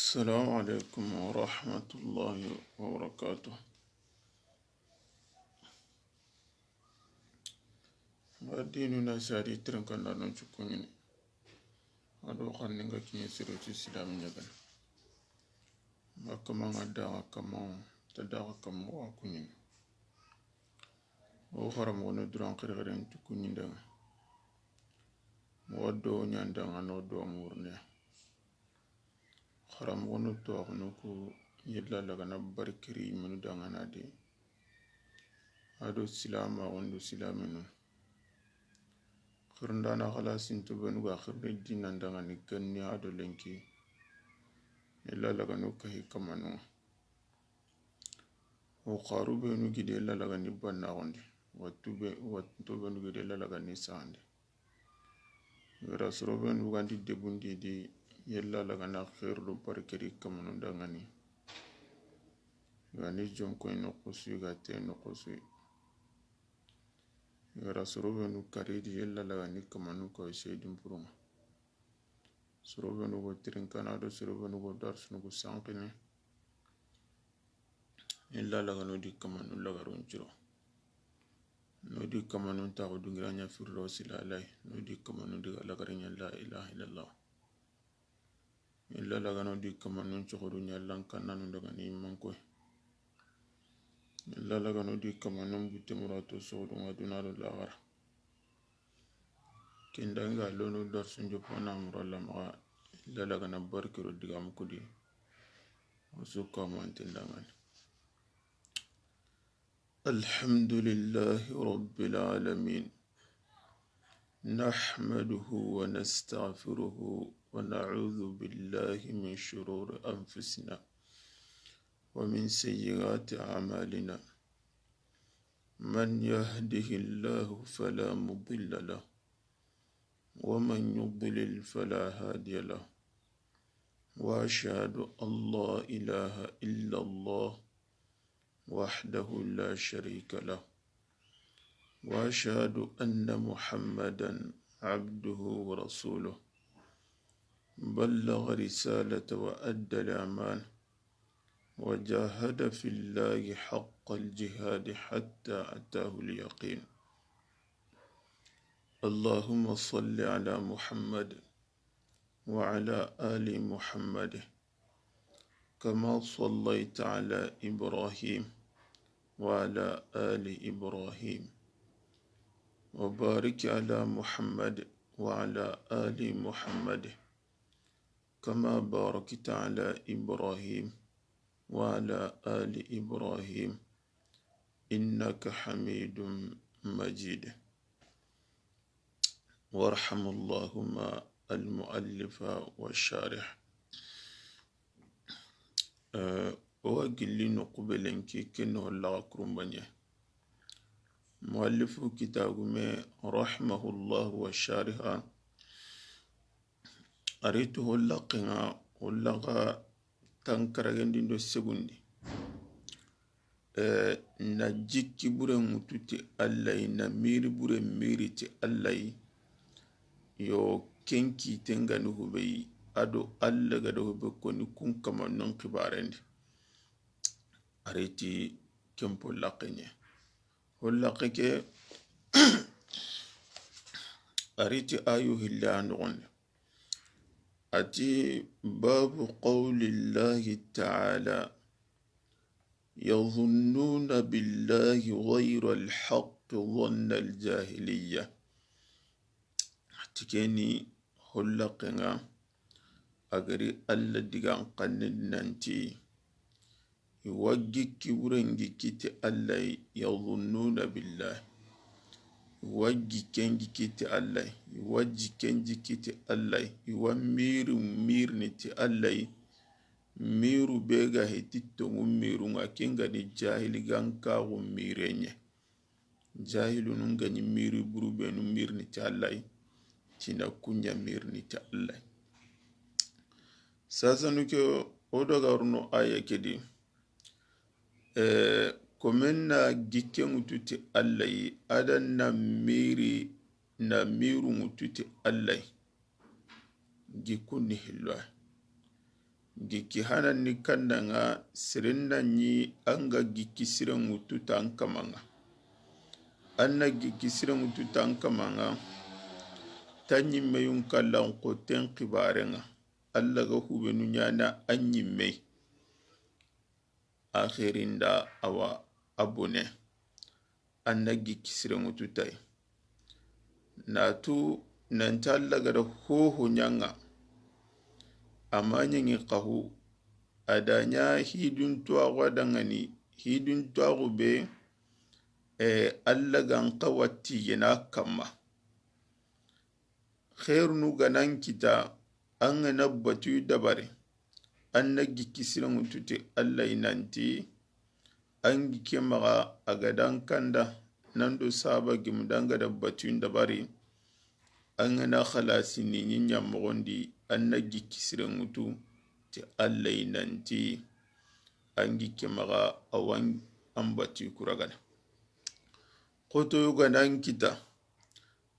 السلام عليكم ورحمة الله وبركاته. ديننا ساري ترنكنا نشكوني هذا خلنا كي يسيروا في السلام نجدا ما كمان هذا كمان تدعى كمان واقوني وخرم وندران خيرين تكوني ده ودو نياندان ودو أمورنا خرم ونتو أغنوكو يلا لغنا بركري من دانا دي هذا السلام وندو سلامنا خرندانا خلاص انتو بنوغا خرد الدين عندنا نكني هذا لنكي إلا لغنو كهي كمانو وقارو بنو جدي إلا لغني بنا غندي واتو بنو جدي إلا لغني ساندي ورسولو بنو غندي دبوندي دي يلا لغنا خير لو بركري كمانو دغني غني جون كوين نقصي غاتي نقصي yara sorobenu karidi yella lagani kamanu ko seydum puruma sorobenu go trinkana do sorobenu go darsunu go sankine yella lagano di kamanu lagaron ciro no di kamanu ta go dungiranya firro silalai no di kamanu di lagarinya la ilaha illallah yella lagano di kamanu chogoro nyallan kananu daga ni manko yella lagano di kamanu butemurato sodo ngadunaro lagara kindanga lono darsun jopona muralla ma lalagana barkiro digam kudi وسوكا مانتندان الحمد لله رب العالمين نحمده ونستغفره ونعوذ بالله من شرور أنفسنا ومن سيئات أعمالنا من يهده الله فلا مضل له ومن يضلل فلا هادي له وأشهد أن لا إله إلا الله وحده لا شريك له وأشهد أن محمدا عبده ورسوله بلغ رسالة وأدى الأمانة وجاهد في الله حق الجهاد حتى أتاه اليقين اللهم صل على محمد وعلى آل محمد كما صليت على إبراهيم وعلى آل إبراهيم وبارك على محمد وعلى آل محمد كما باركت على إبراهيم وعلى آل إبراهيم إنك حميد مجيد وارحم اللهم المؤلف والشارح وقل نقبلنك كنه الله كرمبنيه مؤلف كتاب رحمه الله والشارح أريته اللقنا واللغة تنكرغن دو سبندي نجيك بره متوتي الله نمير بره ميرتي الله yo kenki tengani hubei ado alla gada hube koni kun kama non kibarendi areti kempo laqenye hollaqeke areti ayu hillan ati babu qawli llahi ta'ala يظنون بالله غير الحق ظن الجاهليه tikeni hollaqenga agari alla digan qannen nanti iwaggi kiburengi kiti alla yadhunnuna billahi iwaggi kengi kiti alla iwaggi kengi kiti alla iwamiru mirni ti alla miru bega hetito miru ngakenga ni jahili ganka mirenye jahilu nungani miru burubenu mirni ti alla tina kunya mirni ta Allah sasa nuke odogarno aya kedi komenna gikke mututi Allah adan na miru mututi Allah gikuni hilwa giki hanan ni kannanga sirinna ni anga giki siren wutu tan kamanga anna giki siren wutu tan kamanga tanyi meyun kallan ko ten kibarenga alla ga hubenu nyana anyi mey akhirinda awa abone anna giki siren wutu tay natu nanta alla ga da hoho nyanga amanyi qahu adanya hidun tuwa dangani hidun tuwa be alla gan qawati yana kama khairnu ganan kita an na batu dabare an na giki siran tuti alla inanti an gike maga agadan kanda nan do saba gimdanga da batu dabare an na khalasi ni nyinya mogondi an na giki siran mutu ti alla inanti an gike maga awan an batu kuragana koto yuga nan kita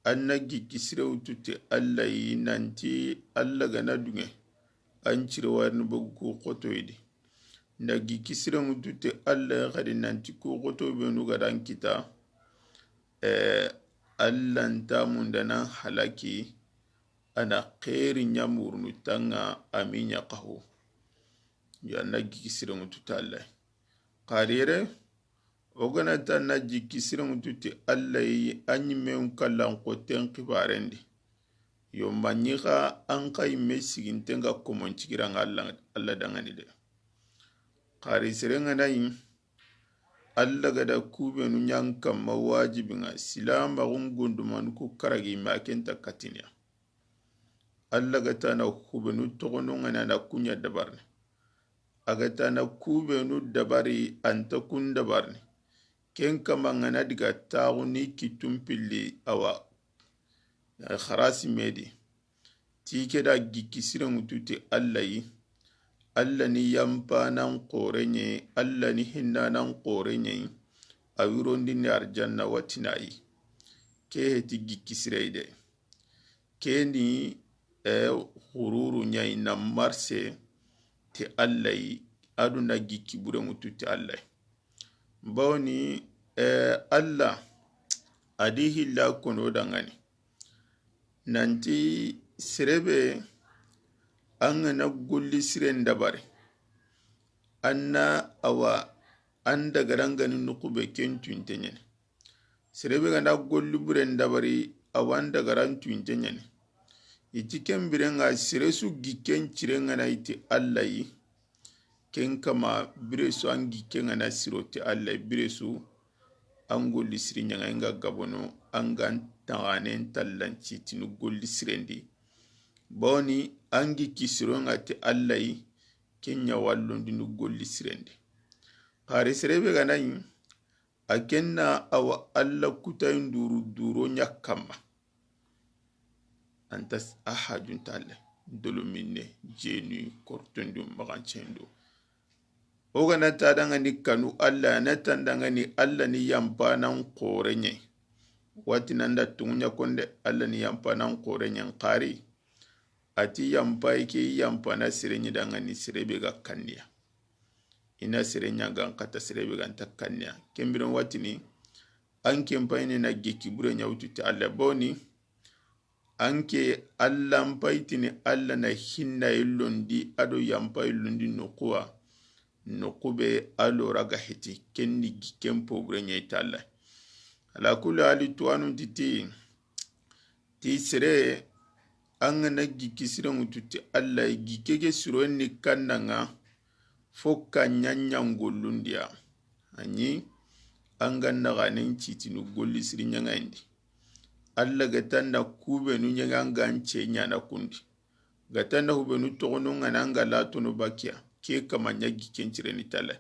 an na giki siran mutu ti alla inanti alla gana dunge an cire warni bugu ko koto yidi na giki siran mutu ti alla gadi nanti ko koto benu gadan kita alla nta mundana halaki ana khairi nyamurnu tanga aminya qahu ya na giki siran mutu ta alla qarire ogana ta na giki siran mutu ti alla yi anyi men kallan ko ten kibarendi yo manyiga an kai mesigin tenga komon cigiran alla dangani de qari sirenga nayi alla gada kubenu nyanka mawajibinga silama gungunduman ku karagi makenta katinya alla gata na kubenu togononga na kunya dabarne agata na kubenu dabari anta kun dabarne ken kama na diga tauni kitumpili awa kharasi medi tike da giki siren mututi alla yi alla ni yampa nan qorenye alla ni hinna nan qorenye awirondi ni arjanna watina yi ke heti giki sireide ke ni hururu nyai na marse ti alla yi aduna giki bure mututi alla yi bawni alla adihi la kono dangani nanti sirebe an na gulli siren dabare anna awa an daga ranganin nukube kentun tenyene sirebe gana gulli buren dabari awan daga rantun tenyene iti ken birenga siresu giken cirenga na iti alla yi ken kama biresu an giken na siroti alla yi biresu an gulli siren nyanga inga gabono an gan taganen tallanci tinu gulli sirendi boni angi kisiron ati alla yi kenya wallondi nu golli sirendi kare sirebe ganayi akenna awa alla kutayin duro nyakama antas ahadun talle dolo minne jenu kortondo magancendo oga na tadanga ni kanu alla na tandanga ni alla ni yampa nan qorenye wati nanda tungunya konde alla ni yampa nan qorenye nkari ati yampa ike yampa na sirenyi danga ni sirebe ga kanniya ina sirenya ga nkata sirebe ga nta kanniya kembiron wati ni anke mpaini na geki bure nyaututi alla boni anke alla mpaiti ni alla na hinna ilondi ado yampa ilondi nukube alo raga hiti kendi gikempo bure nyaita alla ala kula hali tuwanu ti sire an na giki siren mututi alla gikege siro ni kannanga foka nyanyan gollundiya anyi an ganna ganin citinu golli sirin nyanga indi alla gatanda kube nu nyanga nganche nyana kundi gatanda hube nu togono ngananga latono bakia ke kama nyagi kencire ni tala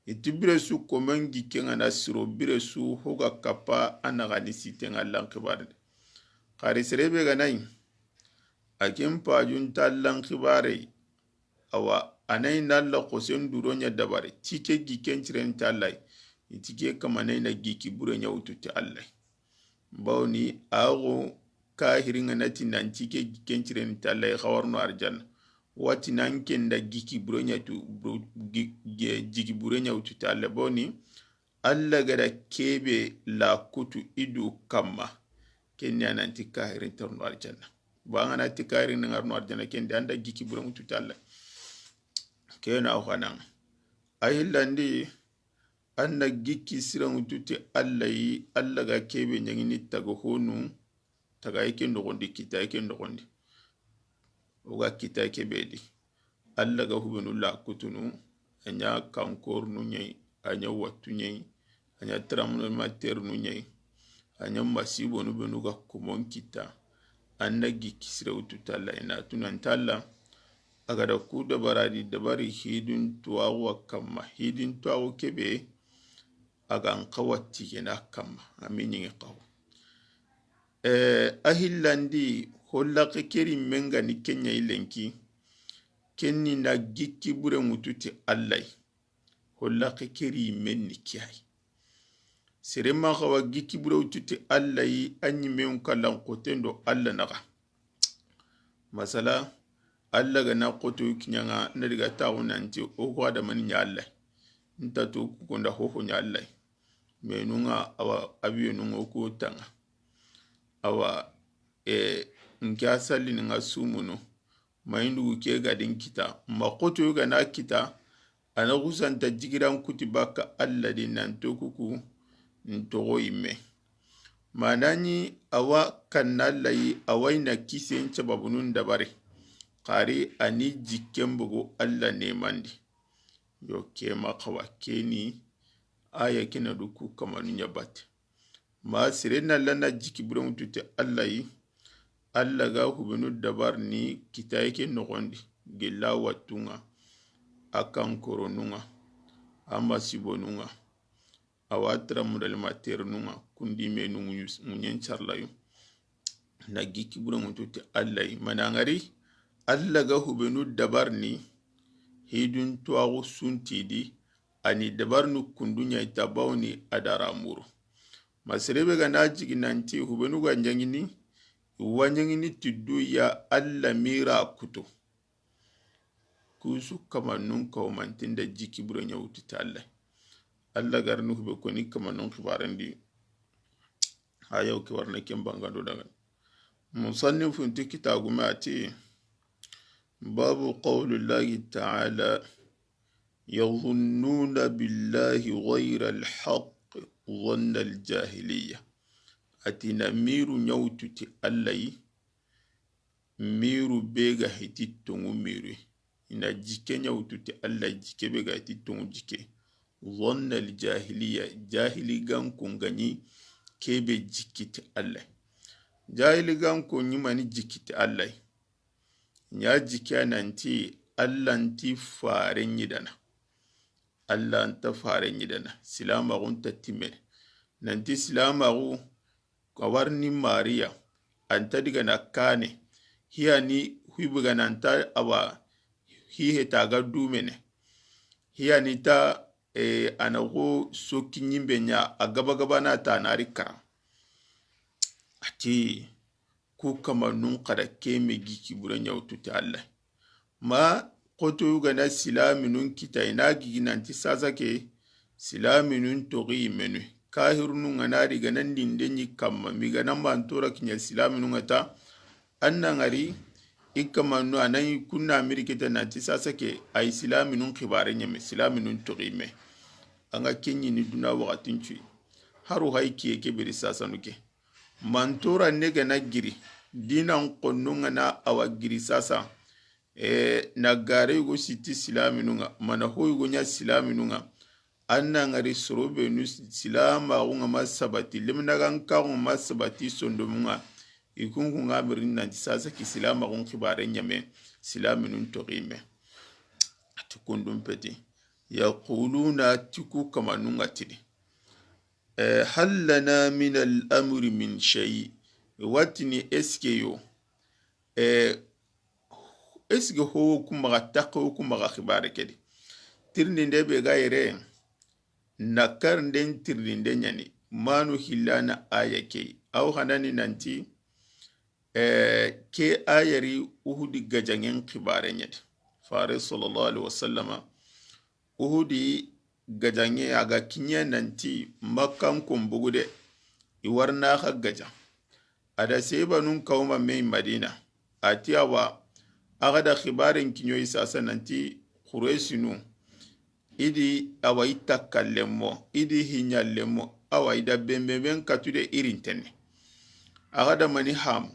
itibire su komen gike ngana siro bire su hoga kapa anagani sitenga lankibarde kari sirebe ganayi akin pajun tallan khibare awa anay nalla qosen duro nya dabare tike giken ciren tallay itike kamanay na giki bure nya ututi allay bawni ago kahiringa nati nan tike giken ciren tallay khawarno arjan wati nan kenda giki burenya tu jiki burenya ututi alla boni alla gada kebe la kutu idu kamma kenni ananti kahirin torno aljanna bangana ti kahirin ngarno aljanna kendi anda giki burenya ututi alla kena ohanan ahillandi anna giki siran ututi alla yi alla ga kebe nyangini tago honu taga yake ndogondi kita yake ndogondi oga kita yake bedi alla ga hubenu la kutunu anya kankor nu nyai anya watu nyai anya tramno mater nu nyai anya masibo nu benu ga kumon kita anna giki sira ututi alla ina tunan talla aga da ku dabari hidin tuwawa kamma hidin tuwawa kebe aga an kawatti kena kamma amin yin kawo ahillandi hollaka keri menga ni kenya ilenki kenni na gikki bure mututi allai hollaka keri men ni kiyai sirema kawa gikki bure mututi allai anyi men kallan kotendo alla naga masala alla ga na koto kinyanga na diga tawo nanti o ko da man nya allai nta to ko nda ho nya allai menunga awa abiyo nunga ko tanga awa nke asali nga sumuno maindu ke gadin kita makoto yoga na kita ana kusanta jigiran kuti baka alla di nanto kuku ntogo ime manani awa kanalayi awaina kise ncha babunun dabare kari ani jikembugo alla nemandi yo kema kawa keni aya kina duku kamanu nyabate ma sirena lana jiki bure mutute alla yi alla ga hubenu dabar ni kita yake nogondi gela watunga akan koronunga ama sibonunga awatra mudal maternunga kundi menungu munyen charlayu na giki bure mutute alla yi manangari alla ga hubenu dabar ni hidun tuwagu suntidi ani dabar nu kundunya itabawni adaramuru masirebe ga najigi nanti hubenu ga njangini wanyangini tiddu ya alla mira kuto kusu kama nun kawmantinda jiki bure nyawuti ta alla garnu hube koni kama nun khibarandi ayaw ki warna kembangado daga musannifu nti kitabu ati babu qawlullahi ta'ala yadhunnuna billahi ghayra alhaq dhanna aljahiliya atina miru nyawtuti allayi miru bega hiti tongu miru ina jike nyawtuti allayi jike bega hiti tongu jike dhanna aljahiliya jahili ganko ngani kebe jikiti allayi jahili ganko nyimani jikiti allayi nya jike nanti allanti faren yidana Allah anta faren yidana silama gunta timene nanti silama gu kawarni Maria anta diga na kane hiya ni huibuga nanta awa hihe taga dumene hiya ni ta anago soki nyimbe nya agaba na ta narika ati ku kama nun kada keme giki buranya ututi Allah ma koto yuga na silaminun kita ina gigi nanti sasa ke silaminun togi menu kahirunu ngana riga nan dindenyi kamma miga nan bantora kinya silaminun ata anna ngari ikamanu anayi kunna ameriketa nanti sasa ke ay silaminun khibare nyame silaminun togi me anga kenyi ni duna wakatin chui haru haiki eke beri sasa nuke mantora nega na giri dinan konnunga na awa giri sasa na gare yugo siti silaminunga mana ho yugo nya silaminunga anna ngari sorobe nu silama unga masabati limna ganka unga masabati sondomunga ikungu ngamirin nanti sasa ki silama unga khibare nyame silaminun toqime atukundum peti yaquluna tiku kama nunga tidi hal lana min al-amri min shay watni eskeyo esge ho kuma takko kuma khibare kedi tirninde be gaire nakar nden tirninde nyani manu hilana ayake aw hanani nanti ke ayari uhudi gajangen kibare nyadi fare sallallahu alaihi wasallama uhudi gajange aga kinye nanti makkan kumbugu de iwarna ka gaja ada seba nun kawma mai madina atiyawa aga da khibarin kinyo isasa nanti quraisinu idi awa itakallemo idi hinyallemo awa ida bembeben katude irin tenne aga da mani ham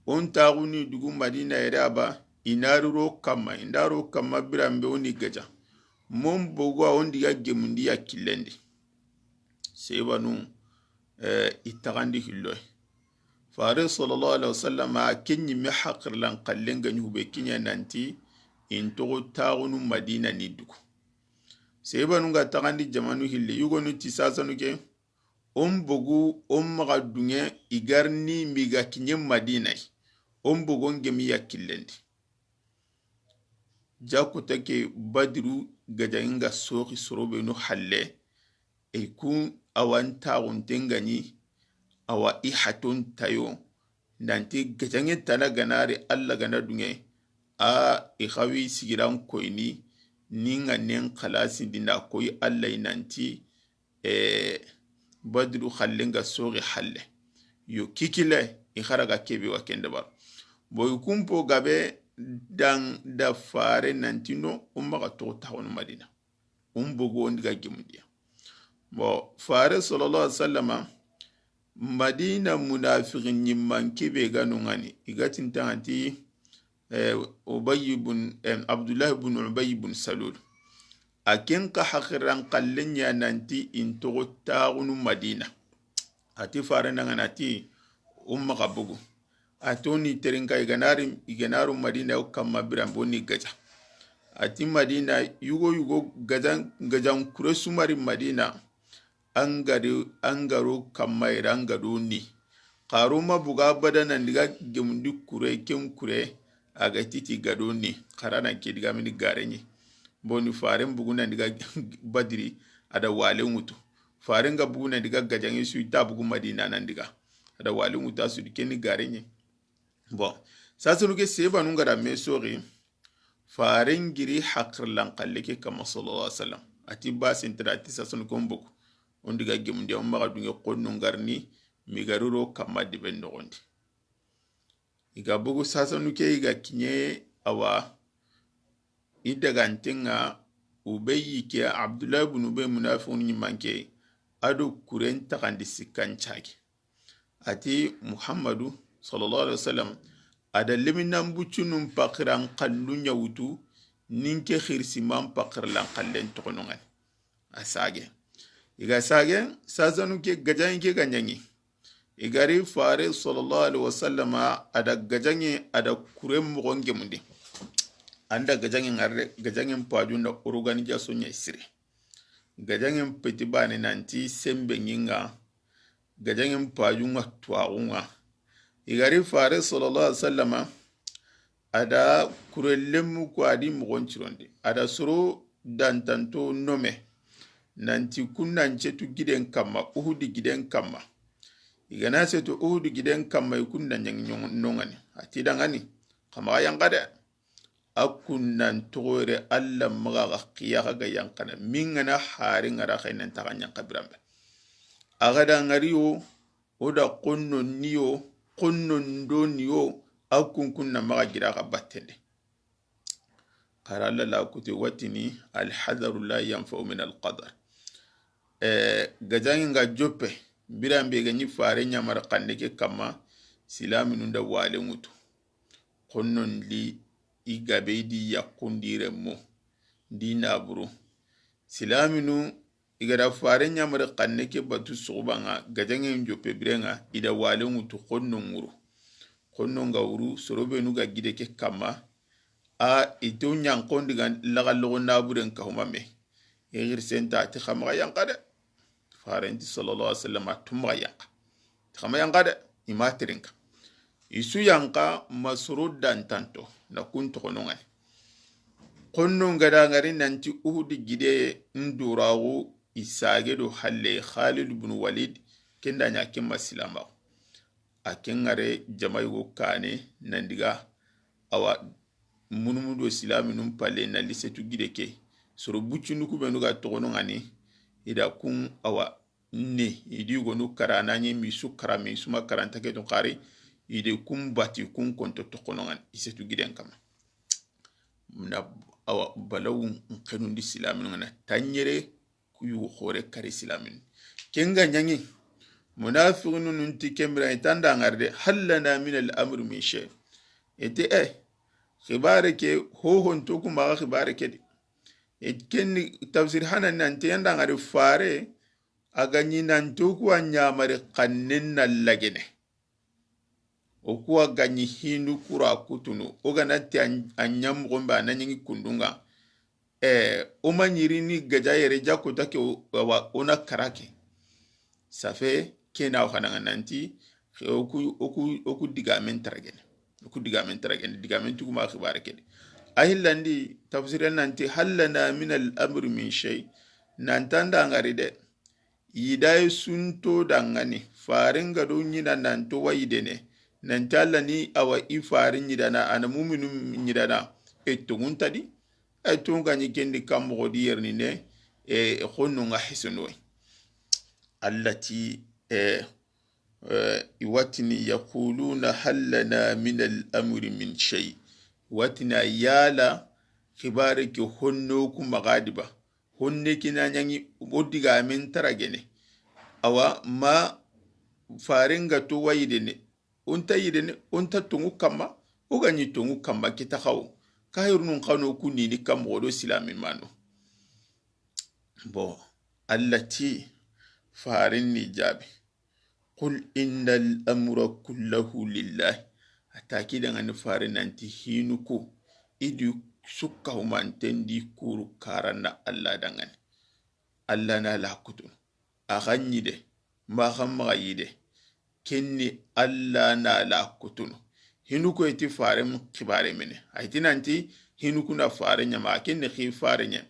on taaguni dugu madina yere aba inaruro kama indaro kama birambe oni gaja mon bogwa on diga gemundi ya killendi sebanu itagandi hilloy fare sallallahu alaihi wasallam a kenyi me haqirlan kallenga nyube kinya nanti intogo taagunu madina ni dugu sebanu ga tagandi jamanu hille yugonu tisasanu ke on bogu on maga dunye igarni miga kinye madina on bogon gemi ya killendi jako take badru gajainga soki sorobe no halle e ku awanta untengani awa ihaton tayo nanti gajange tana ganari alla gana dunye a ikhawi sigiran koini ninga nen khalasi dinda koyi alla nanti badru hallenga soki halle yo kikile ikharaga kebe wa kendabar boy kumpo gabe dan da fare nantino umma to tawon madina bogo ndiga gimudiya bo fare sallallahu alaihi wasallama madina munafiqin nyimman kebe ganu ngani igatin tanti ubay ibn abdullah ibn ubay ibn salul akin ka hakiran kallenya nanti into tawon madina ati fare nanganati umma bugu atoni terinka iganaru madina kama birambo ni gaja ati madina yugo gajan kuresumari madina angaro kama irangaro ni karuma buga badana ndiga gemundi kure kem kure aga titi gado ni karana ke diga mini garenye boni faren buguna ndiga badiri ada wale mutu faren ga buguna ndiga gajan su ita bugu madina nan diga ada wale mutu asu dikeni garenye bon sasa nuke seba nungara mesori faren giri hakirlan kalleke kama sallallahu alaihi wasallam ati basin tirati sasa nukon boku ondiga gemundi amma dunge konno ngarni migaruro kama diben nogondi iga bugu sasa nuke iga kinye awa idaga ntenga ubeyi ke abdullah ibn ubay munafiqun nyimanke ado kuren takandi sikkan chage ati muhammadu sallallahu alaihi wasallam ada leminan bucunum pakiran kallu nyawutu ninke khirsiman pakirlan kallen tokonongan asage iga sage sazanu ke gajan ke ganyangi igari fare sallallahu alaihi wasallam ada gajangi ada kurem mogonge munde anda gajangi ngarre gajangi paju na organija sonya isire gajangi petibane nanti sembe nyinga gajangi paju ngatwa igari fare sallallahu alaihi wasallam ada kurellemu ko adi mogon cironde ada soro dantanto nome nanti kunnan cetu giden kamma uhudi giden kamma igana setu uhudi giden kamma kunnan nyang nongani ati dangani kama yangade akunnan tore alla maga qiya ga yankana mingana hari ngara khainan takanya kabrambe agada ngariyo oda qonno niyo konnon doniyo akun kunna maga gira ka battende qaralla la kuti watini al hadaru la yanfa min al qadar gajangi nga joppe birambe ganyi fare nyamar kanneke kama silaminu nda wale mutu konnon li igabe di yakundire mo di naburu silaminu igara fare nyamar kanneke batu sobanga gajangi joppe birenga ida wale mutu konnon nguru konnon ga uru sorobe nuga gideke kama a ito nyankondi ga lagallo naburen ka humame yir senta ti khama yankade farenti sallallahu alaihi wasallam tumma yanka khama yankade imatrinka isu yanka masrudan tanto na kunto kononga konnon gada ngari nanti uhudi gide ndurawo isage do halle Khalid ibn Walid kenda nya kimma silama akengare jamai go kane nandiga awa munumudo silaminum pale na lisetu gideke soro bucinu kubenu ga togono ngani ida kun awa ne idi gonu karana nye misu karami suma karanta ke to kari ide kun bati kun konto togono ngani isetu giden kama na awa balawu kanundi silamin ngana tanyere kuyu khore kari silamin kenga nyanyi munafiqun nunti kembra itanda ngarde hallana min al-amr min shay ete khibare ke ho honto kuma khibare ke ken tafsir hanan nanti yanda ngari fare aganyi nanto ku anyamare kannen na lagene o ku aganyi hinu kura kutunu o ganati anyam gomba nanyi kundunga o manyiri ni gajayere jakota ke wa ona karake safe kena o kana nanti oku digamen taragene oku digamen taragene digamen tuguma khibare ke ahillandi tafsiran nanti hallana min al-amr min shay nantanda ngari de yiday sunto dangani farin gado nyina nanto wayidene nantalla ni awa ifarin nyidana ana mu'minun nyidana etungun tadi etunga nyikendi kammo di yerni ne khonno nga hisno allati iwatini yaquluna hallana min al-amr min shay watina yala khibare ke honno ku magadiba honne kina nyangi odiga men taragene awa ma faringa to wayidene unta yidene unta tungu kama uganyi tungu kama kita khaw kayrunun khano kunini kam wodo silami mano bo allati farin ni jabi qul innal amra kulluhu lillahi ataki daga ni farin nanti hinuku idu sukka humantendi kuru karana Allah dangan Allah na la kutun aganyi de ma yide kenni Allah na la kutun hinuku eti farin kibare mene aiti nanti hinuku na farin nyama kenni khi farin nya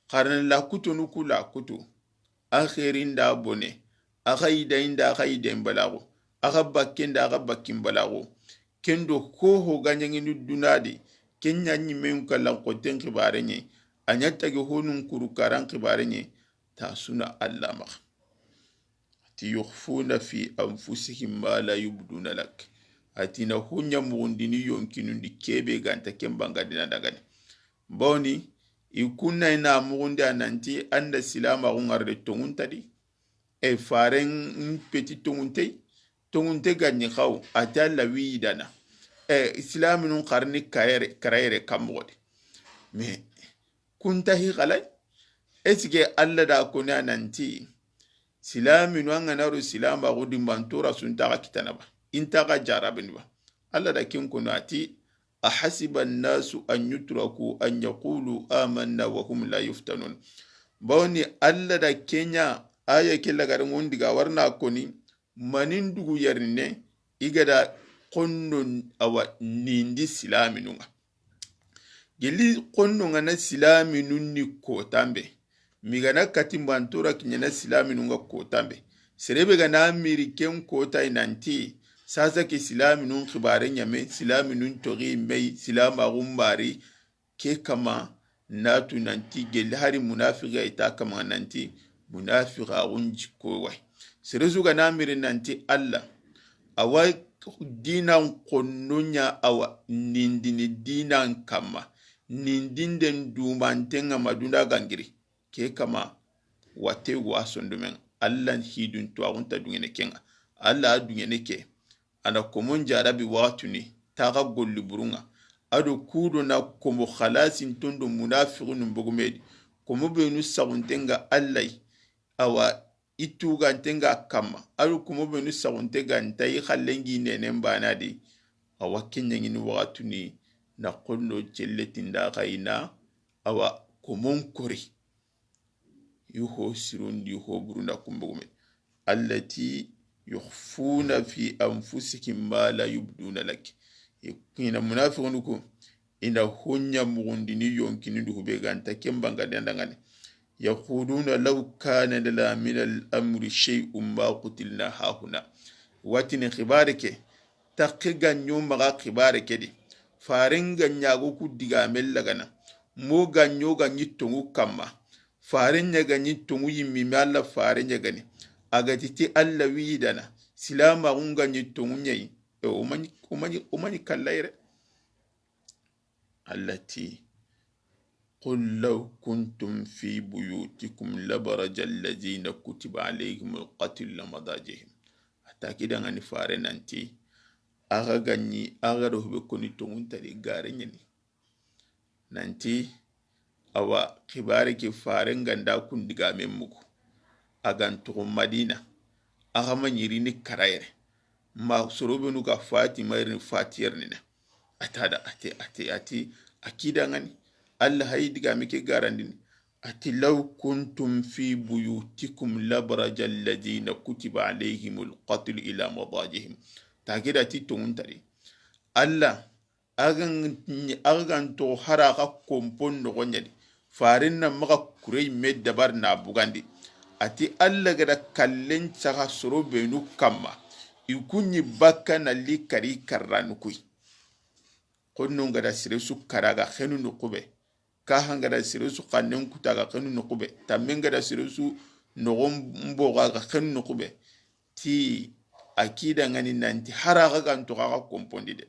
karana la kutunu ku la kutu akhirin da bone agayida inda agayiden balago agabakinda agabakin balago kendo ko ho ganyangi dunadi kenya nyimen kala qoten khibare nye anyata ge honun kuru karan khibare nye ta suna allama ti yukhfuna fi anfusihim ma la yubduna lak atina hunya mugundini yonkinundi kebe ganta kembanga dina dagani boni ikunna ina mugundi ananti anda silama ungarde tonguntadi faren petit tongunte ganyi khaw atalla widana islaminun qarni karayere kamgode me kuntahi qalay esige alla da kuna nanti silaminu anganaru silama gudi mantura suntaga kitanaba intaga jarabinba alla da kin kunati ahasiba an-nasu an yutraku an yaqulu amanna wa hum la yuftanun bawni alla da kenya aya kella garin wondiga warna koni manin dugu yarne igada konnon awa nindi silaminunga geli konnonga na silaminun ni kotambe migana katimbantura kinyana silaminunga kotambe serebe gana ameriken kota inanti sasa ke silaminun khibare nyame silaminun tori mei silama gumbari ke kama natu nanti geli hari munafiqa ita kama nanti munafiqa unji kowa serezu gana amirin nanti Allah awa dinan konnonya awa nindini dinan kama nindinden dumantenga madunda gangiri ke kama wate wa sondumen Allah hidun to agunta dungene kenga Allah dungene ke ana komon jarabi watuni taga golli burunga ado kudo na komo khalasin tondo munafiqun mbugumedi komo benu saguntenga Allah awa ituga ntenga kama alu kumo benu saguntega ntai khallengi nenen banadi awa kenyangini watuni na qollo celletinda kaina awa komon kori yuho sirundi yuho burunda kumbugume allati yukhfuna fi anfusihim ma la yubduna lak kina munafiqun ko ina hunya mugundini yonkini du be ganta kembanga dandangane yaquluna law kana la min al-amri shay'un ma qutilna hahuna watini khibarike takki ganyo maga kibare kedi faren ganyago ku digamen lagana mo ganyo ganyi tongu kamma faren nya ganyi tongu yimmi alla faren nya gani agati ti alla widana silama unga nyi tongu nyai umani kallaire allati قل لو كنتم في بيوتكم لبرج الذين كتب عليهم القتل لمضاجهم ataki da ngani fare nanti aga ganyi aga do be koni tongun tari gare nyani nanti awa kibare ki fare nganda kundiga memmuko agan to madina aga manyiri ni karaire ma sorobe nu ga fati mayri fatiyar ni atada ati akida ngani Allah haydiga mike garandini ati law kuntum fi buyutikum labraja alladhina kutiba alayhimul qatl ila madajihim takida ti tumuntari Allah agan to haraka kompon no gonyadi farin nan maka kurei med dabar na bugandi ati Allah gada kallen saka soro benu kamma ikunyi bakka na likari karranukui konno gada sire su karaga khenu nukube ka hangada sirisu kannen kutaga kanu nukube tamengada sirisu nogom mboga ga kanu nukube ti akida ngani nanti haraga ganto ga kompondi de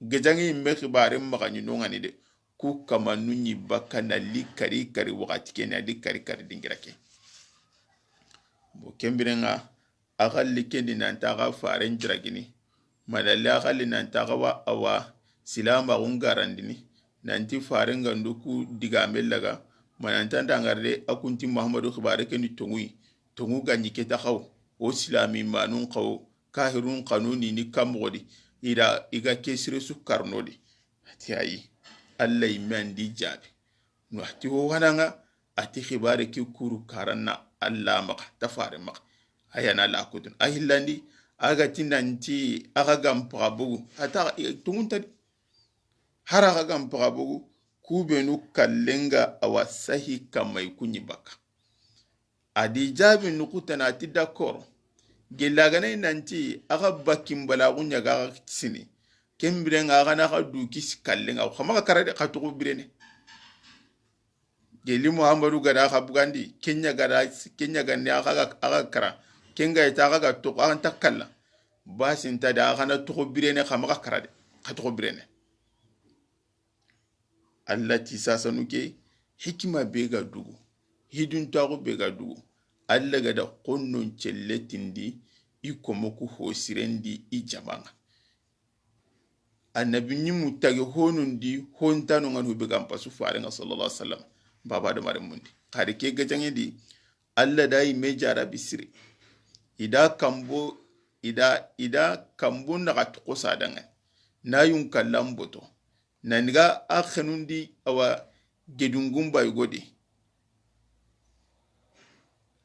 gejangi mbeki bare magani nongani de ku kama nunyi baka na likari kari wakati kene likari kari dingirake bo kembirenga agalli kendi nanta ga faren jiragini madalla agalli nanta ga wa awa silama ungarandini nanti farenga ndoku digamel laga manantanda ngarde akunti muhammadu khibare ke ni tongu ganyi ke takhaw o silami manun qaw kahirun qanuni ni kamgodi iga kesire su karnodi ati ayi allah imandi jabi no ati ho wananga ati khibare ke kuru karanna allah maka tafare maka ayana la kudun ahillandi aga tinanti aga gampra bugu ata tungunta hara gan pagabugu kubenu kallenga awasahi kamai kunyi baka adi jabi nukutana ati dakoro gelagana nanti aga bakim balagunya ga sini kembirenga aga na duki kallenga khama karade khatugo birene geli muhammadu gada khabugandi kenya ganda aga kara kenga ita aga to aga takalla basinta da aga na to birene khama karade khatugo birene Allah ti sasa nuke hikima bega dugu hidun tago bega dugu Allah gada konnon celletindi ikomoku hosirendi i jamanga annabi nyimu tage honundi hontano ngan hube gampasu farenga sallallahu alaihi wasallam baba da mare mundi kare ke gajange di Allah dai me jarabi siri ida kambo na gatko sadanga nayun kallamboto naniga akhenundi awa gedungumba yugodi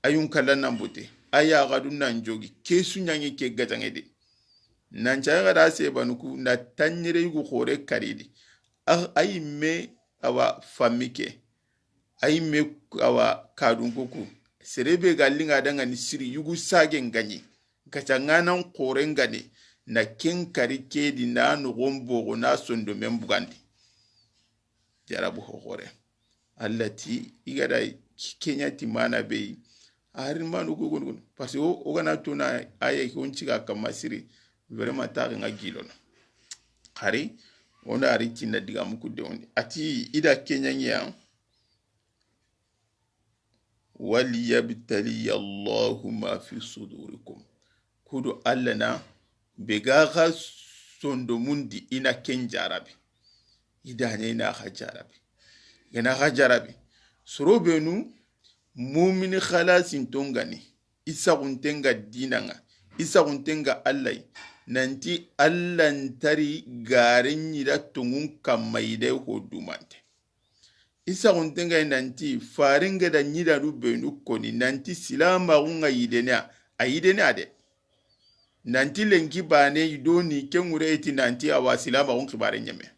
ayun kala nambote aya gadu nanjogi kesu nyanyi ke gatangede nanchaga da se banuku na tanyere yugo khore karidi ay me awa famike ay me awa kadunkuku serebe galinga danga ni siri yugo sage ngani gachangana khore ngani na ken kari kedi na nugombo na sondo membugandi jarabu hore allati igada kenya timana be arin manu gugun parce que o gana tuna aye ko nchiga kamasiri vraiment ta nga gilono khari ona ari tinna diga muku de on ati ida kenya nya wal yabtali Allahu ma fi sudurikum kudu allana begaga sondo mundi ina ken jarabi idane ina khajarabi gana khajarabi surobenu mu'min khalasin tongani isa guntenga dinanga isa guntenga allai nanti allan tari garin yida tungun kamaide ho dumante isa guntenga nanti faringa da nyida rubenu koni nanti silama unga yidena ayidene ade nanti lenki bane idoni kengure eti nanti awa silama unki bare nyame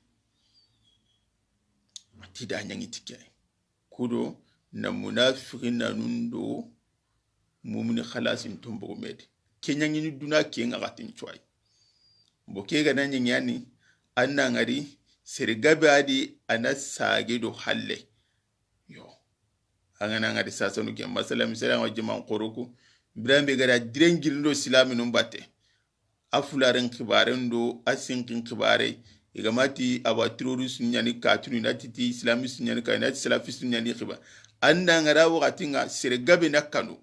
tida nyangi tike kudo na munafiqin na nundo mu'min khalasin tumbo mede kenyangi ni duna kenga gatin chwai boke ga nan yani annan ngari sirgabe adi ana sage do halle yo angana ngari sasanu ke masala misala wa jaman qoroku birambe gara direngirindo silaminum batte afularen kibaren do asinkin kibare igamati aba terrorist nyani katunu natiti islamist nyani ka nati salafist nyani khiba anda ngara wakati nga sirgabe nakano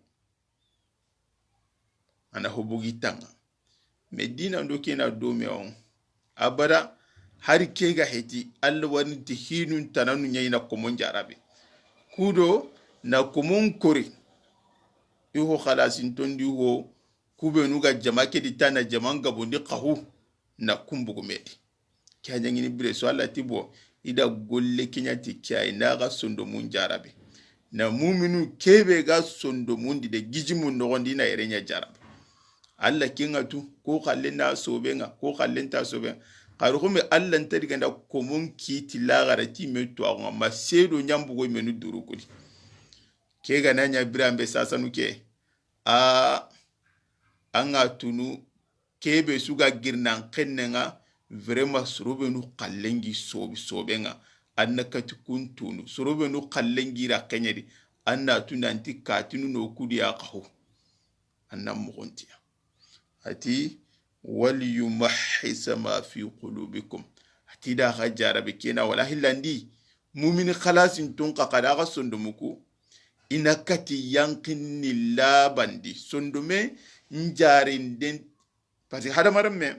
ana hobugi tanga medina ndo kena do meon abara hari kega heti alla wani tihinun tananu nyai na komon jarabe kudo na komon kore iho khalasin tondi ho kube nuga jama kedi tana jaman gabondi qahu na kumbugo medi kanya ngini bire so alla tibo ida golle kinyati kyai na ga sondo mun jarabe na muminu kebe ga sondo mun de gijimun no gondi na yerenya jarabe alla kinga tu ko khallen na sobenga ko khallen ta sobenga karume alla ntari ganda komun kiti la garati meto a ma sedo nyambugo menu duru kuli ke ga nanya birambe sasanu ke anga tunu kebe suga girnan kennenga vraiment sorobenu kallengi sobenga annakati kuntunu sorobenu kallengi ra kenyedi anna tunanti katinu no kudi akahu anna mugontiya ati wal yumahhisa ma fi qulubikum ati da hajara bikena wala hillandi mu'min khalasin tun qaqada ga sondumuku inakati yankinni labandi sondume njarinden parce hada maram me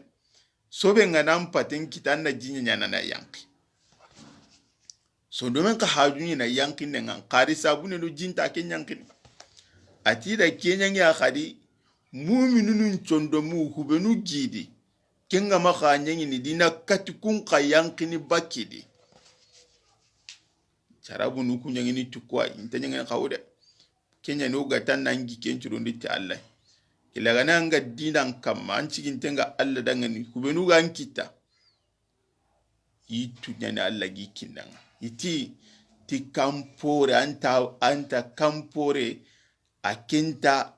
sobe ngana paten kitan na jinya nyana na yanki sondume ka hajuni na yankin ngan qari sabune no jinta ken yankin ati da kenyan ya khadi mu'minun chondomu hubenu gidi kenga maka nyanyi ni dina katikun ka yankini bakidi charabu nuku nyanyi ni tukwa intanya kawude kenya no gatan nangi kenchurundi ta Allah ilaga nanga dinan kamma an cikin tenga Allah dangani hubenu ga ankita itu nyana Allah gikinan iti ti kampore anta kampore akinta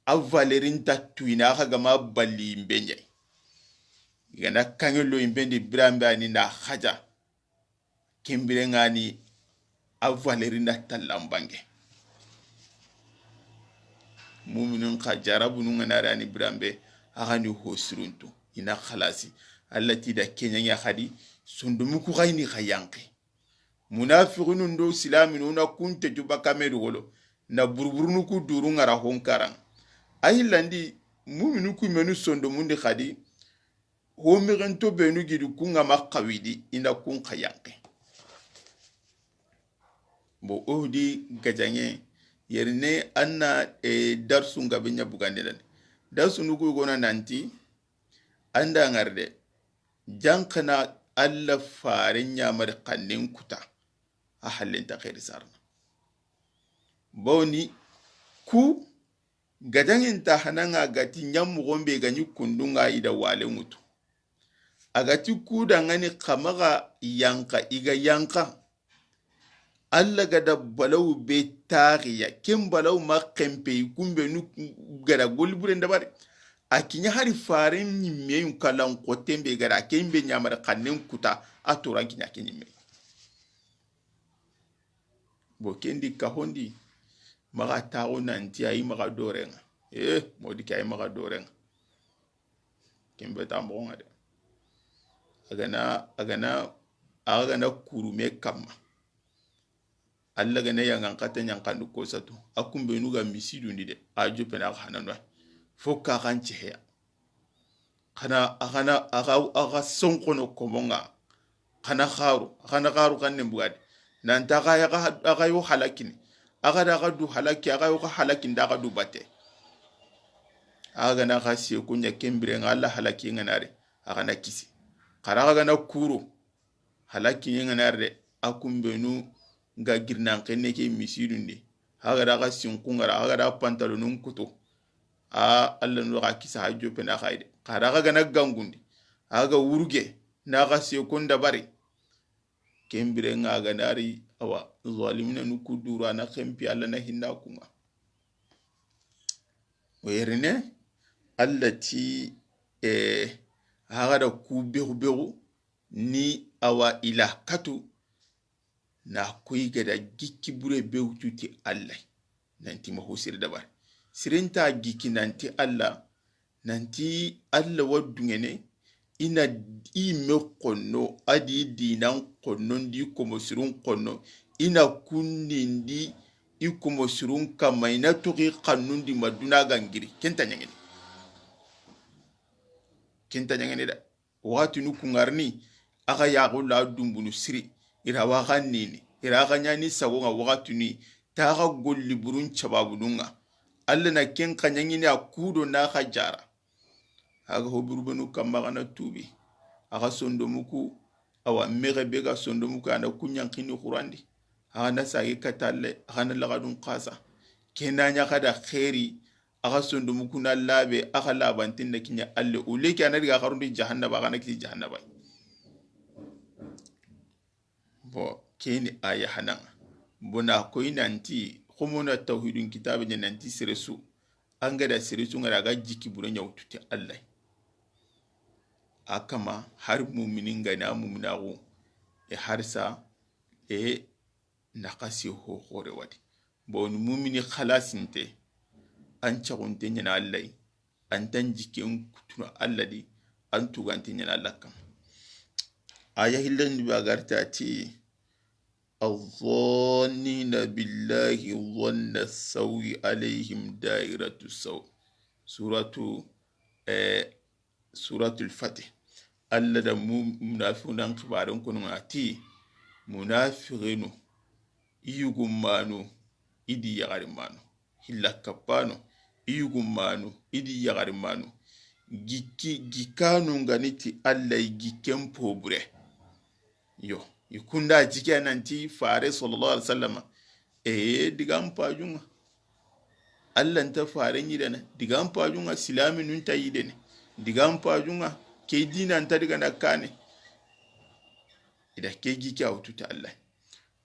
avalerin tuina aka gama balli imbenye gana kangelo imbendi birambe ani na haja kimbire ngani avalerin talambange mu'minun ka jarabu nungana rani birambe aka ni hosiruntu ina khalasi allati da kenya ya hadi sundumu ku gaini khayanki munafiqun ndo silaminuna kunte juba kameru wolo na burburunu ku duru ngara honkaran ayilandi muminu ku menu sondo mundi khadi ho mirento benu gidu kunga makawidi ina kun khayanke bo ohdi gajanye yerne anna darsu ngabenya bugandelan darsu nugu gona nanti anda ngarde jankana alla farenya mar kannin kuta a halin ta khair sarna boni ku gadangin ta hananga gati nyammu gombe ganyi kundunga ida wale mutu agati ku dangani kamaga yanka iga yanka alla gada balau be tariya kin balau ma kempe kumbe nu gada golbure ndabare akinya hari farin nyimme yun kalan kotembe gada kembe nyamara kanen kuta atoran kinya kinyimme bo kendi kahondi maga tawo nanti ayi maga dorenga modi kay maga dorenga kembe tambonga de agana kurume kamma alla gana yangan kata nyankandu kosatu akumbe nuga misidu ndide ajo pena hananwa foka kanche hea kana aga sonkono komonga kana kharu kanne mbugadi nanta aga yo halakini aga du halaki aga yo halakin daga du bate aga na khasi kunya kembire ngalla halaki nganare aga na kisi karaga na kuro halaki nganare akumbe nu nga girnan kenne ke misidunde aga daga sinkungara aga da pantalonun kuto Allah no ga kisa hajjo pena khaide karaga gana gangundi aga wurge na ga sekunda bari kembire nga ga nari awa zalimina nu kudura na khempi Allah na hinna kuma werene allati agada ku beru ni awa ila katu na koy gada gikki bure bewtuti Allah nanti maho sir dabar sirinta gikki nanti Allah nanti Allah wadungene ina ime konno adi dinan konno ndi komo sirun konno ina kunnindi ikomo sirun kama ina toki kannundi maduna gangiri kenta nyangene da wakati nukungarni aka yago la dumbunu siri ira waka nini ira aka nyani sagonga wakati ni ta aka golli burun cababununga Allah na ken kanyangini akudo na aka jara aga hoburubanu kama kana tubi aga sondomuku awa mere bega sondomuku ana kunyankini kurandi aga nasagi katalle aga nalagadun qasa kenanya kada khairi aga sondomuku na labe aga labantin na kinya alle uleki anariga garundi jahannaba kana kiti jahannaba bo keni aya hanan bona koy nanti khumuna tauhidun kitabe ne nanti siresu angada siresu ngara ga jiki buro nyawtuti Allah akama har muminin gana muminago harsa nakasi ho hore wadi bon mumini khalasinte an chagunte nyana Allah an tan jikin kutuna Allah di an tugante nyana Allah kan aya hillan bi agarta ti الظانين بالله ظن السوء عليهم دائرة السوء سورة الفتح alla da munafiqun kibarin kunun ati munafiqinu iyugummanu idi yagarimanu hillakapano iyugummanu idi yagarimanu gikanu nganiti alla gikken pobure yo ikunda jike nanti fare sallallahu alaihi wasallam digam pajunga alla nta fare nyidana digam pajunga silami nun tayidene digam pajunga ke dina nta diga nakane ida ke giki aututa Allah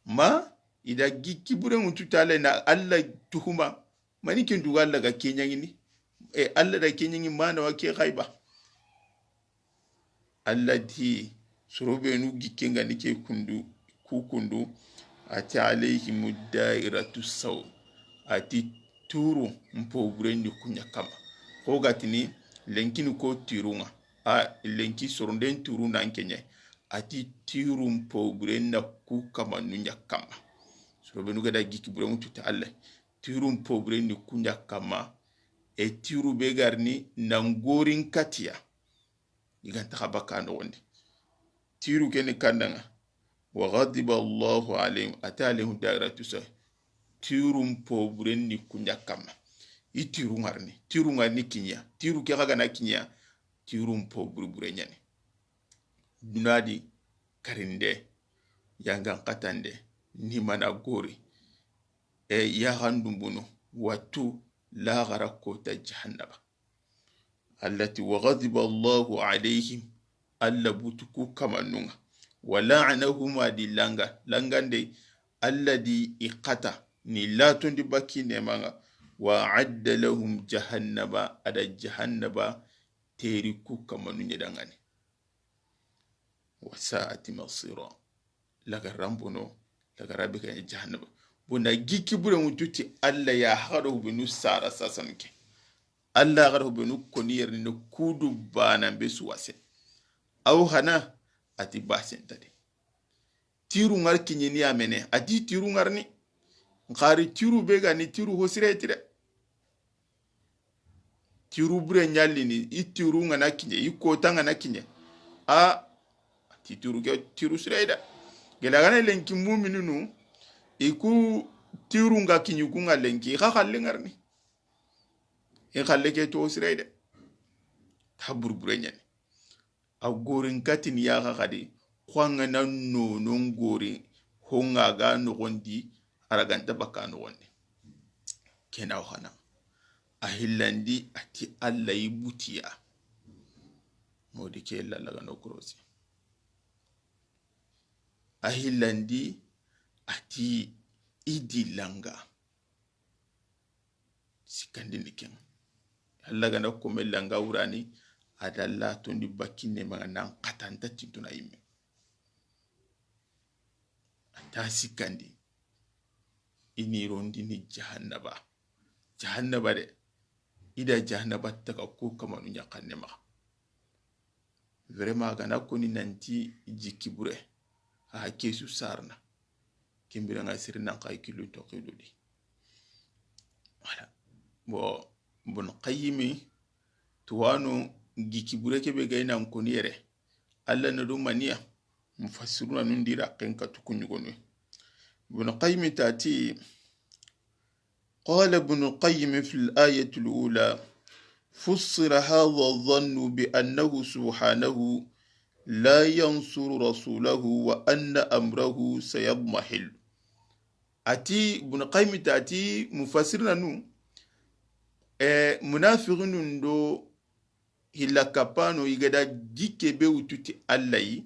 ma ida giki bure mututa Allah na Allah tuhuma mani kin duga Allah ga kenyangini Allah da kenyangin mana wa ke ghaiba Allah di surobe nu gikenga nike kundu ati alaihim dairatu saw ati turu mpo burendi kunya kama ko gatini lenkini ko tirunga lenki sorunden turu nan kenye ati tiru mpo burenda ku kama nunya kama surobe nu gada giki bure mututa Allah tiru mpo burendi kunya kama tiru begarni nangorin katia iganta habaka no wonde tiru kene kandanga wa ghadiba Allahu alayhim atalihum dairatu sa tiru mpo burenni kunya kama itiru ngarni kinya tiru ke kaga na kinya tiru mpo burenyane dunadi karinde yanga katande ni mana gori ya handumbuno watu la gharakota jahannaba allati wa ghadiba Allahu alayhim alla butuku kamanunga wala'anahum langande alladhi iqata ni latundi baki ne manga wa adda lahum jahannaba ada jahannaba teriku kamanunya dangane wa sa'ati masira laga rambono laga rabika jahannaba bunda giki bure mututi alla ya haro binu sara sasanke alla haro binu koniyar ni kudu bana besu wase au hana ati basen tade tiru ngar kinyini amene ati tiru ngar ni ngari tiru bega ni tiru hosire tire tiru bure nyalli ni itiru ngana kinye ikota ngana kinye ati tiru ke tiru sireda gelagana lenki mu'minunu iku tiru nga kinyu kunga lenki khalle ngar ni khalle ke to sireda tabur bure nyani a gorin katin ya kakade kwanga na nonon gori honga ga nogondi araganta baka nogondi kena wana a hillandi ati Allah yi butiya modi ke lalaga no krosi a hillandi ati idi langa sikandi niken Allah ga na kome langa urani adalla tondi bakinne maga nan katanta tintuna yimme ata sikandi ini rondi ni jahannaba de ida jahannaba taka ko kamanu nyakanne ma vraiment gana koni nanti jikki bure ha kesu sarna kimbira nga siri nan kay kilu to qidudi voilà bon qayyimi tuwanu giki bure ke be gayna koni yere alla na do maniya mufassiruna nun dira kenka tukunyugonu ibn qayyim tati قال ابن القيم في الآية الأولى فسر هذا الظن بأنه سبحانه لا ينصر رسوله وأن أمره سيضمحل أتي ابن القيم تأتي مفسرنا نو منافقين دو هلا كابانو يغدا جيكي بيوتوتي الله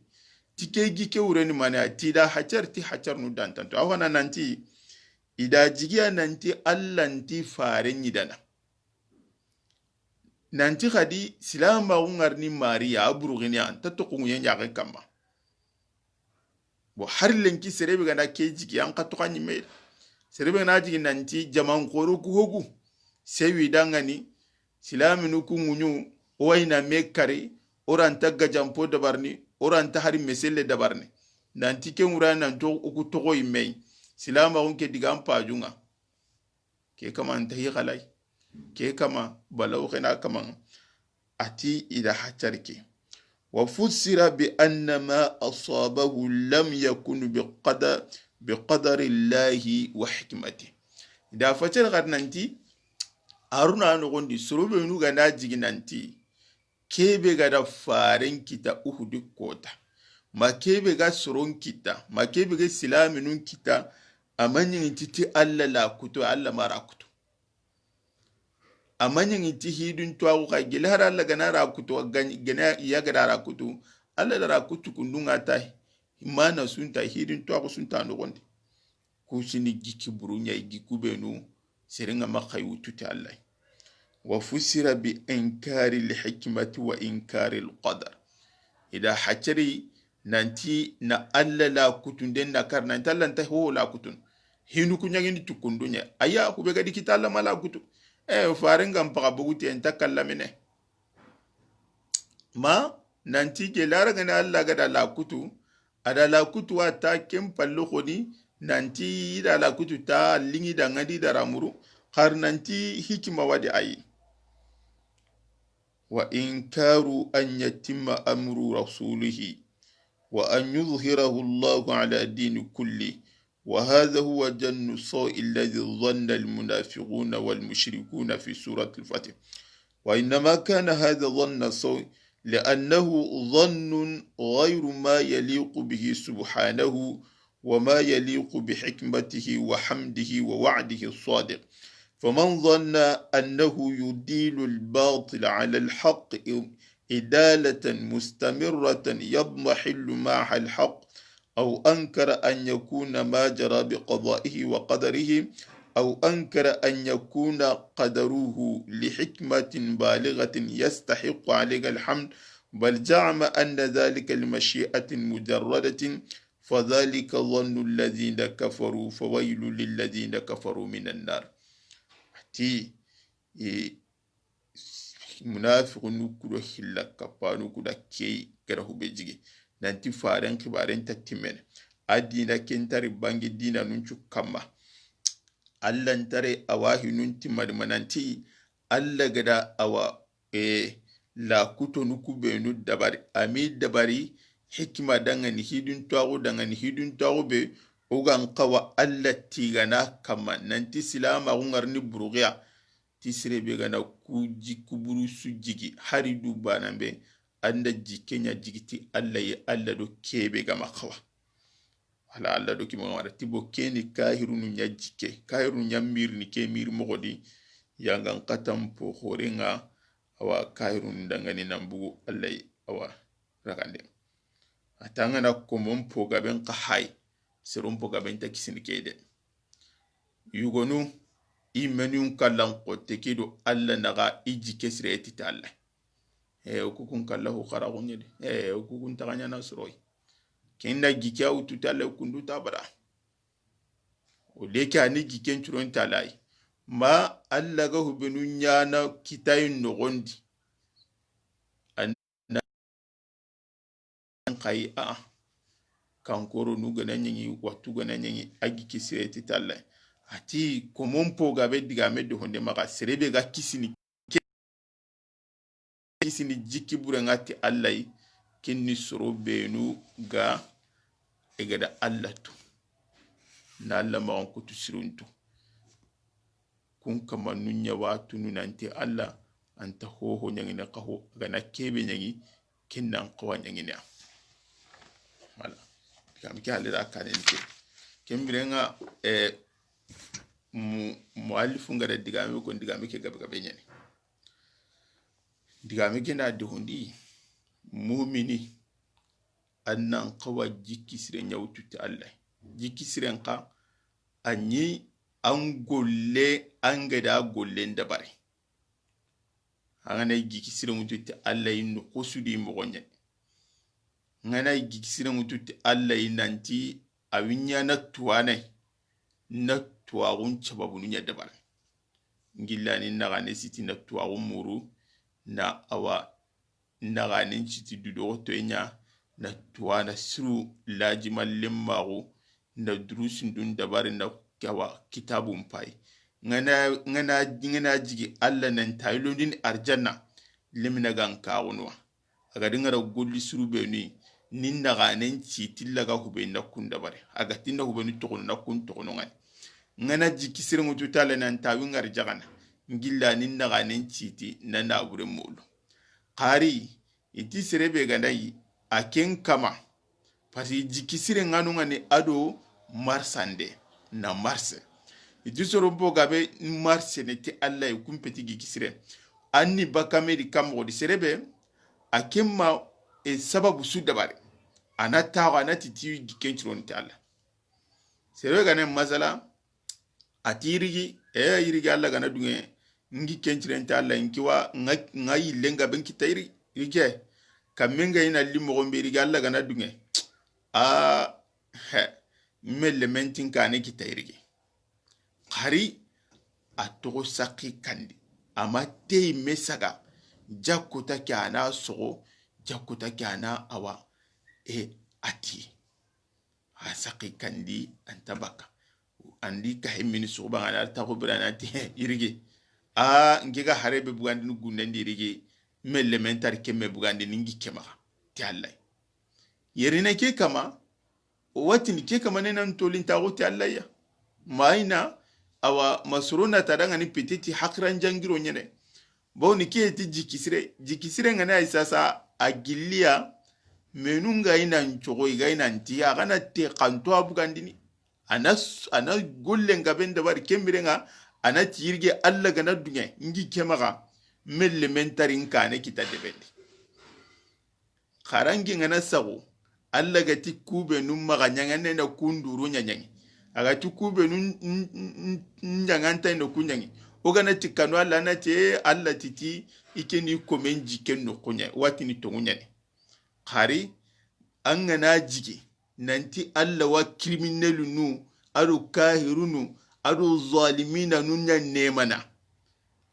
تيكي جيكي ورني مانا تيدا حجر تي حجر نو دانتانتو أولا نانتي ida jigiya nanti allanti faren yidana nanti khadi silama ungarni mariya aburugini anta to kunyen yaga kama bo har lenki serebe gana ke jigi an ka to kanyi me serebe na jigi nanti jaman koro ku hogu sewi dangani silaminu ku munyu waina mekari oranta gajampo dabarni oranta hari meselle dabarni nanti ke ngurana nanto ku togo imei silama unke digam pajunga ke kama ntahi khalai ke kama balaw khina kama ati ida hacharki wa fusira bi anna ma asabahu lam yakun biqadari llahi wa hikmati ida facher garnanti aruna no gondi surube nu ganda jiginanti kebe gada faren kita uhudi kota makebe ga soron kita makebe ga silaminun kita amanyin titi alla la kutu alla mara kutu amanyin ti hidun to ka gilhar alla gana ra kutu gana ya ga ra kutu alla da ra kutu kundunga tai mana sunta hidun to ko sunta no gonde ko sini giki burunya giku benu seringa makhayu tuti alla wa fusira bi inkari al hikmati wa inkari al qadar ida hachari nanti na alla la kutun den na kar nanti alla nta ho la kutun hinu kunyangini tukundunya aya kubega dikitalla mala kutu farenga mpaka buguti enta kallamine ma nanti ke lara gana alla gada la kutu ada la kutu wa ta kem pallo khoni nanti da la kutu ta lingi da ngadi da ramuru har nanti hikima wadi ayi wa inkaru an yatimma amru rasulihi وأن يظهره الله على دين كله وهذا هو جن الصوء الذي ظن المنافقون والمشركون في سورة الفتح وإنما كان هذا ظن الصوء لأنه ظن غير ما يليق به سبحانه وما يليق بحكمته وحمده ووعده الصادق فمن ظن أنه يديل الباطل على الحق إدالة مستمرة يضمحل معها الحق أو أنكر أن يكون ما جرى بقضائه وقدره أو أنكر أن يكون قدره لحكمة بالغة يستحق عليها الحمد بل زعم أن ذلك لمشيئة مجردة فذلك ظن الذين كفروا فويل للذين كفروا من النار munafiqun kudo hilla kapanu kuda kei gara hube jigi nanti faren kibaren tattimen adina kentari bangi dina nunchu kama alla ntare awahi nunti madmananti alla gada awa la kuto nukube nu dabari ami dabari hikma dangani hidun tawo be ogan qawa alla tigana kama nanti silama ngarni burugiya tisire be gana ku jikuburu su jigi hari du banambe anda jikenya jigiti alla ye alla do kebe gama khawa wala alla do kimo wara tibo keni kahirunu nya jike kahirunu nya mirni ke mir mogodi yanga katam po khorenga awa kahirunu dangani nambu alla ye awa rakande atanga na komon po gaben qahay serum po gaben takisini kede yugonu imenun kallan kote kido alla naga iji kesre etita alla okukun kallahu kharagunyedi okukun taganya nasroy kenda gikya ututale kundu tabara oleke ani giken churon talai ma alla ga hubenu nyana kitayin nogondi an kai a kankoro nu gana nyi watu gana nyi agi kisireti talai ati komompo gabe digame de honde maka serebe ga kisini jiki burengati allai kinni soro benu ga egada allatu na alla magan kutu siruntu kun kama nunya watu nunanti alla anta hoho nyangine kaho gana kebe nyangi kinnan kawa nyangine wala kamike halira kanente kembirenga mualifu ngada digame ko digame ke gabe nyani digame ke na de hondi mu'mini annan kawa jikki sire nyawtuti Allah jikki siren ka anyi an golle an gada gollen da bare ngana jikki sire mututi Allah yin kusudi mogonye ngana jikki sire mututi Allah yin nanti awinya na tuwane na tuwagun sababu nya da bare ngillani nagane siti na tuwagun muru na awa naganin citi dudo to nya na tuwana siru laji mallin mago na durusin dun dabari na kawa kitabun pai ngana jigi alla nan taylo din arjanna limna gan kawunwa aga dinga da golli siru be ni naganin citi laga hube na kun dabari aga tinda hube ni to na kun to ngani ngana jiki sirin mutu tale nan tawin arjagana ngilla ni naganin citi na nabure mulu qari iti serebe ganai aken kama pasi jikisire nganu ngani ado marsande na marse iti soro bo gabe marse ne ti alla e kumpeti jikisire anni bakame di kamo di serebe akemma sababu su dabare anata anati ti jikenchron ti alla serebe ganen masala atirigi yirigi alla gana dunge ngi kenchron ti alla inkiwa ngai lenga ben kitayri rige kamenga ina limo gomberi galla gana dunge mele mentin kane kitayri khari atogo saki kandi ama tei mesaga jakuta kana sogo jakuta kana awa ati saki kandi antabaka andi ka hemini soba ana tago brana ti irigi ngiga harebe bugandi nugunde irigi mele mentar kemme bugandi ningi kema ti Allah yerine ke kama watini ke kama nenan tolin tago ti Allah ya maina awa masruna tadanga ni petiti hakran jangiro nyene bawni ke ti jikisire ngana isasa agilia menunga ina nchogo ina ntia kana te kanto abugandini ana golle ngabenda bari kembirenga ana tirge Allah gana dunye ngi kemaga mele mentarin kane kita debendi kharangi ngana sago Allah gati kube numma ganyangane na kunduru nyanyangi agati kube nyanganta no kunyangi ogana tikano Allah na te Allah titi ikeni komenji kenno kunya watini tongunyani khari angana jige nanti Allah wa criminelu nu ado kahirunu ado zalimina nunya nemana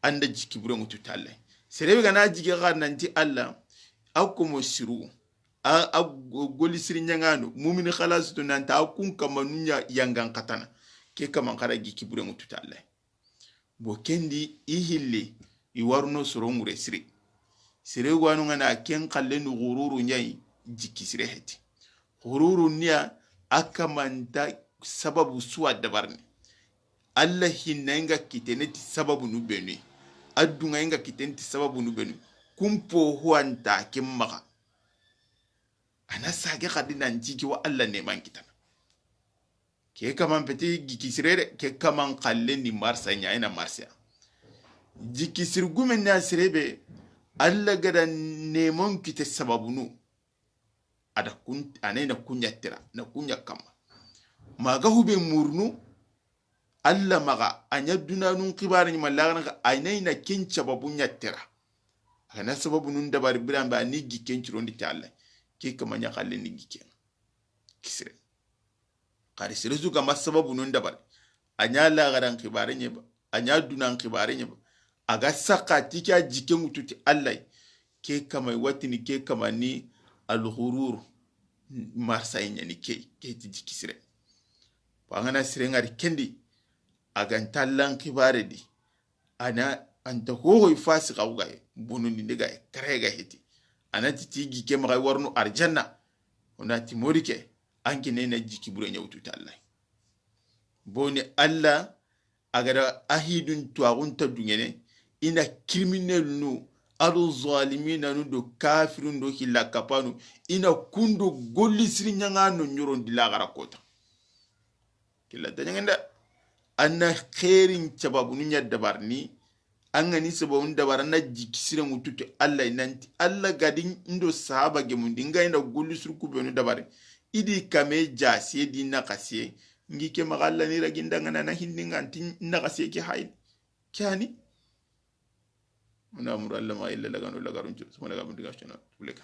anda jiki bure mutu talle serebe gana jige gar nanti Allah akumo siru a goli sirin nyangano mumin khalas to nanta akun kama nunya yangan katana ke kama kara jiki bure mutu talle bo kendi ihille iwarno sorongure sire sire gwanu ngana ken kalle nu gururu nyai jiki sire heti gururu nya akamanta sababu suwa dabarni Allah hinenga kiteneti sababu nubeni adunga inga kitenti sababu nubeni kumpo huanta kimmaga ana sage kadina njiki wa Allah neman kitana ke kaman peti gikisirere ke kaman kalle ni marsa nya ina marsa jikisir gumen na sirebe Allah gada neman kite sababu nu ada kun anena kunyatira na kunya kama maga hube murnu Allah maga anya dunanun kibarin malagana ainai na kincha babunya tera ana sababu nun dabari birambe ani gikken cirondi ti Allah ke kama ñakalle ni gikken kisire kari seresu gama sababu nun dabari anya lagaran khibare ñeba anya dunan khibare ñeba aga saka tika jikken ŋututi Allah ke kama watini ke kama ni alghurur marsay ñani ke ti jikisire pangana sire ngari kendi aganta lan khibare di ana anta hohoy fasi kawgaye bonondi ndegaye karega heti anati tigi ke magay warnu arjanna onati morike anke nena jiki bure nyawtu Allah boni Allah agara ahidun tuagunta dungene ina criminel nu ado zalimina nu do kafirun do hilla kapanu ina kundo golli siri nyanga no nyoron dilagara kota killa tanyanga anna khairin sababu nu nya dabarni an gani sababun dabara na jikisire mututu Allah nanti Allah gadin ndo sahaba ge mun dinga ina golli surku benu dabare idi kame jasiye di nakasiye ngi ke magalla ni raginda ngana na hindinga anti nakasiye ke hayin kyani muna amuru Allah ma illa lagano lagarun sama laga mun diga shana tuleka